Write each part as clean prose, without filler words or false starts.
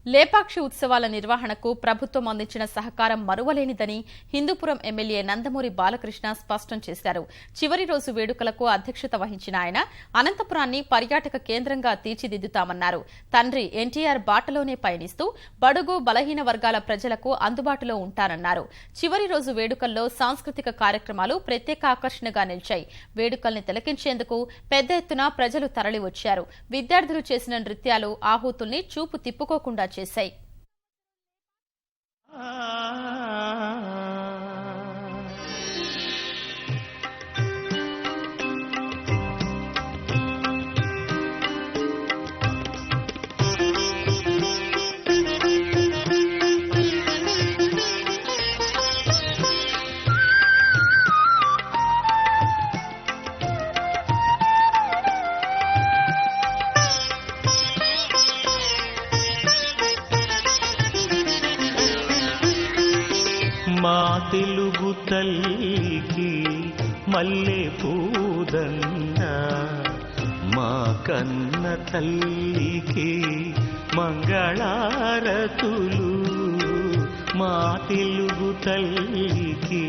లేపాక్షి ఉత్సవాల నిర్వహణకు ప్రభుత్వం అందించిన సహకారం మరువలేనిదని హిందూపురం ఎమ్మెల్యే నందమూరి బాలకృష్ణ స్పష్టం చేశారు. చివరి రోజు వేడుకలకు అధ్యక్షత వహించిన ఆయన అనంతపురాన్ని పర్యాటక కేంద్రంగా తీర్చిదిద్దుతామన్నారు. తండ్రి ఎన్టీఆర్ బాటలోనే పయనిస్తూ బడుగు బలహీన వర్గాల ప్రజలకు అందుబాటులో ఉంటారన్నారు. చివరి రోజు వేడుకల్లో సాంస్కృతిక కార్యక్రమాలు ప్రత్యేక ఆకర్షణగా నిలిచాయి. వేడుకల్ని తిలకించేందుకు పెద్ద ఎత్తున ప్రజలు తరలివచ్చారు. విద్యార్థులు చేసిన నృత్యాలు ఆహూతుల్ని చూపు తిప్పుకోకుండా చేశాయి. మా తెలుగు తల్లికి మల్లె పూదండ, మా కన్న తల్లికి మంగళారతులు. మా తెలుగు తల్లికి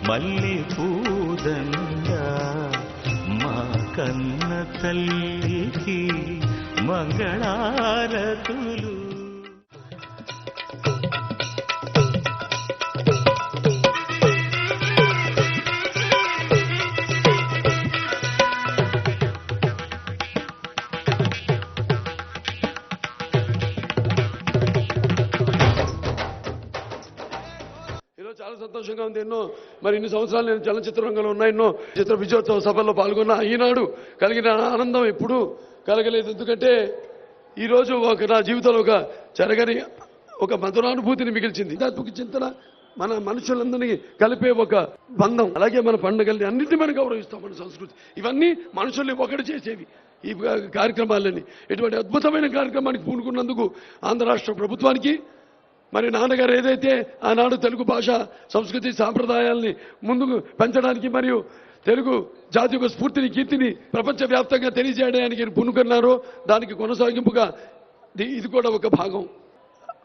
మల్లె పూదండ, మా కన్న తల్లికి మంగళారతులు. చాలా సంతోషంగా ఉంది. ఇన్ని సంవత్సరాలు నేను చలనచిత్ర రంగంలో ఉన్నా, ఎన్నో చిత్ర విజయోత్సవ సభల్లో పాల్గొన్నా. ఈనాడు కలిగిన ఆనందం ఎప్పుడూ కలగలేదు. ఎందుకంటే ఈరోజు నా జీవితంలో ఒక చెరగని ఒక మధురానుభూతిని మిగిల్చింది. ఆధ్యాత్మిక చింతన మన మనుషులందరినీ కలిపే ఒక బంధం. అలాగే మన పండుగల్ని అన్నింటినీ మనం గౌరవిస్తాం. మన సంస్కృతి ఇవన్నీ మనుషుల్ని ఒకటి చేసేవి. ఈ కార్యక్రమాలన్నీ ఇటువంటి అద్భుతమైన కార్యక్రమానికి పూనుకున్నందుకు ఆంధ్ర రాష్ట్ర ప్రభుత్వానికి, మరి నాన్నగారు ఏదైతే ఆనాడు తెలుగు భాష సంస్కృతి సాంప్రదాయాల్ని ముందుకు పెంచడానికి మరియు తెలుగు జాతి యొక్క స్ఫూర్తిని కీర్తిని ప్రపంచవ్యాప్తంగా తెలియజేయడానికి పూనుకున్నారో దానికి కొనసాగింపుగా ఇది కూడా ఒక భాగం.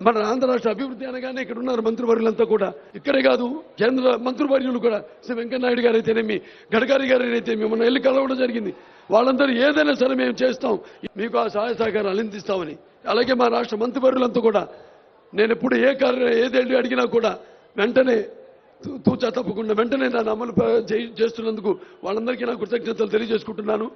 మన ఆంధ్ర రాష్ట్ర అభివృద్ధి అనగానే ఇక్కడ ఉన్నారు మంత్రివర్యులంతా కూడా. ఇక్కడే కాదు, కేంద్ర మంత్రివర్యులు కూడా శ్రీ వెంకయ్యనాయుడు గారు అయితేనేమి, గడ్కరీ గారు అయితేనేమి మొన్న వెళ్ళి కలవడం జరిగింది. వాళ్ళందరూ ఏదైనా సరే మేము చేస్తాం, మీకు ఆ సహాయ సహకారాలు అందిస్తామని. అలాగే మా రాష్ట్ర మంత్రివర్యులంతా కూడా నేను ఎప్పుడు ఏదేళ్ళు అడిగినా కూడా వెంటనే తూచా తప్పకుండా వెంటనే నన్ను అమలు చేస్తున్నందుకు వాళ్ళందరికీ నా కృతజ్ఞతలు తెలియజేసుకుంటున్నాను.